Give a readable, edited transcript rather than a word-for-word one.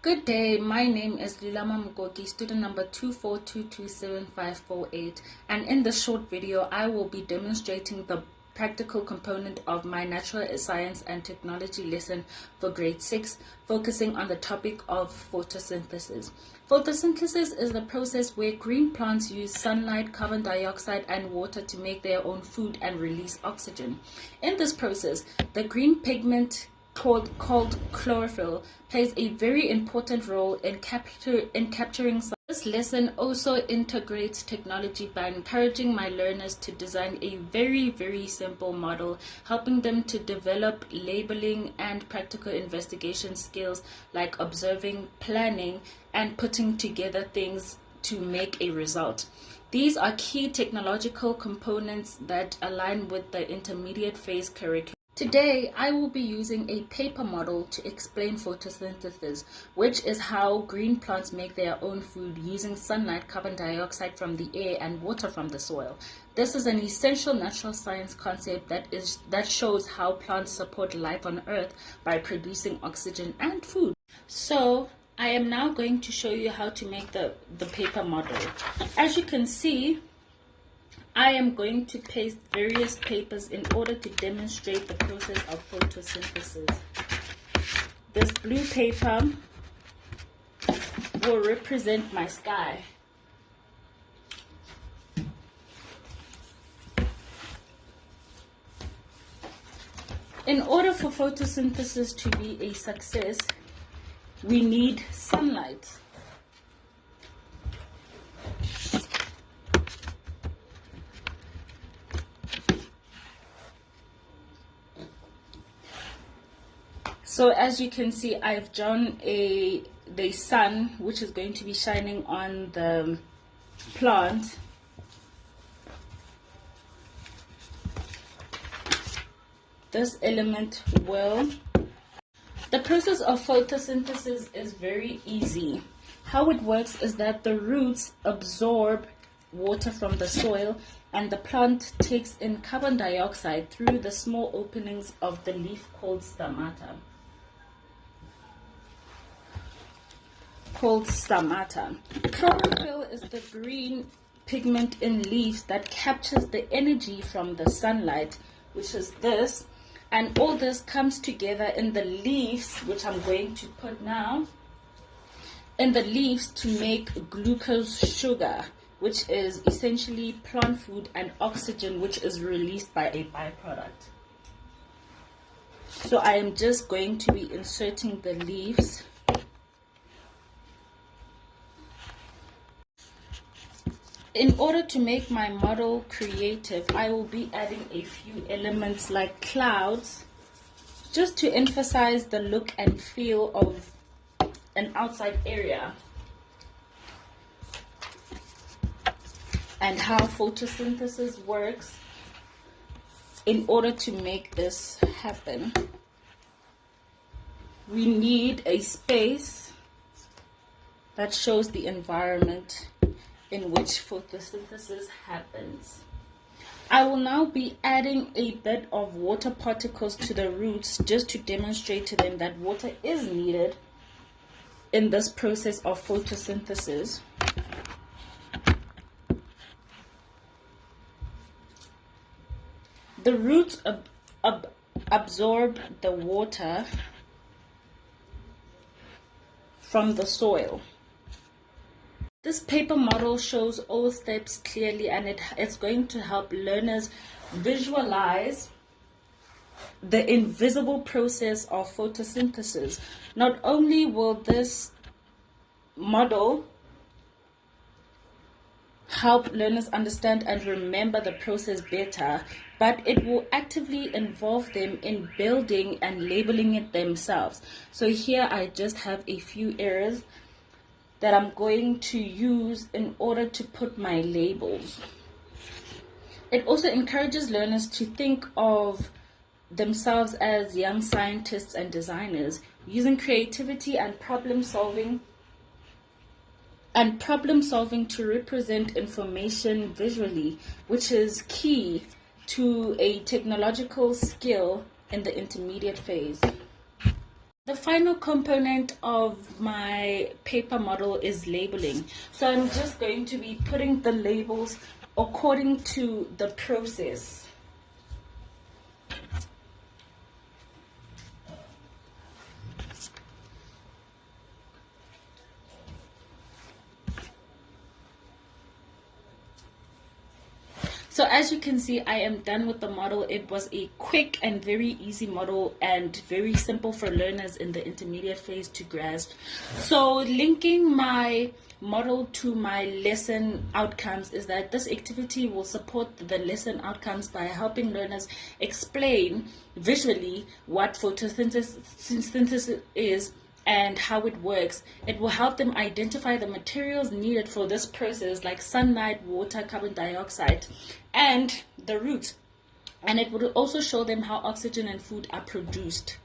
Good day, my name is Lilama Mugogi, student number 242275548, and in this short video I will be demonstrating the practical component of my natural science and technology lesson for grade 6, focusing on the topic of photosynthesis. Photosynthesis is the process where green plants use sunlight, carbon dioxide, and water to make their own food and release oxygen. In this process, the green pigment called chlorophyll plays a very important role in capturing sun. This lesson also integrates technology by encouraging my learners to design a very simple model, helping them to develop labeling and practical investigation skills like observing, planning, and putting together things to make a result. These are key technological components that align with the intermediate phase curriculum. Today, I will be using a paper model to explain photosynthesis, which is how green plants make their own food using sunlight, carbon dioxide from the air, and water from the soil. This is an essential natural science concept that shows how plants support life on Earth by producing oxygen and food. So, I am now going to show you how to make the paper model. As you can see, I am going to paste various papers in order to demonstrate the process of photosynthesis. This blue paper will represent my sky. In order for photosynthesis to be a success, we need sunlight. So as you can see, I've drawn the sun, which is going to be shining on the plant. This element will. The process of photosynthesis is very easy. How it works is that the roots absorb water from the soil and the plant takes in carbon dioxide through the small openings of the leaf called stomata. Chlorophyll is the green pigment in leaves that captures the energy from the sunlight, which is this, and all this comes together in the leaves, which I'm going to put now, in the leaves to make glucose sugar, which is essentially plant food, and oxygen, which is released by a byproduct. So I am just going to be inserting the leaves. In order to make my model creative, I will be adding a few elements like clouds, just to emphasize the look and feel of an outside area and how photosynthesis works in order to make this happen. We need a space that shows the environment in which photosynthesis happens. I will now be adding a bit of water particles to the roots just to demonstrate to them that water is needed in this process of photosynthesis. The roots absorb the water from the soil. This paper model shows all steps clearly, and it's going to help learners visualize the invisible process of photosynthesis. Not only will this model help learners understand and remember the process better, but it will actively involve them in building and labeling it themselves. So here I just have a few areas that I'm going to use in order to put my labels. It also encourages learners to think of themselves as young scientists and designers, using creativity and problem solving to represent information visually, which is key to a technological skill in the intermediate phase. The final component of my paper model is labeling. So I'm just going to be putting the labels according to the process. So as you can see, I am done with the model. It was a quick and very easy model and very simple for learners in the intermediate phase to grasp. So linking my model to my lesson outcomes is that this activity will support the lesson outcomes by helping learners explain visually what photosynthesis is and how it works. It will help them identify the materials needed for this process, like sunlight, water, carbon dioxide, and the root. And it will also show them how oxygen and food are produced.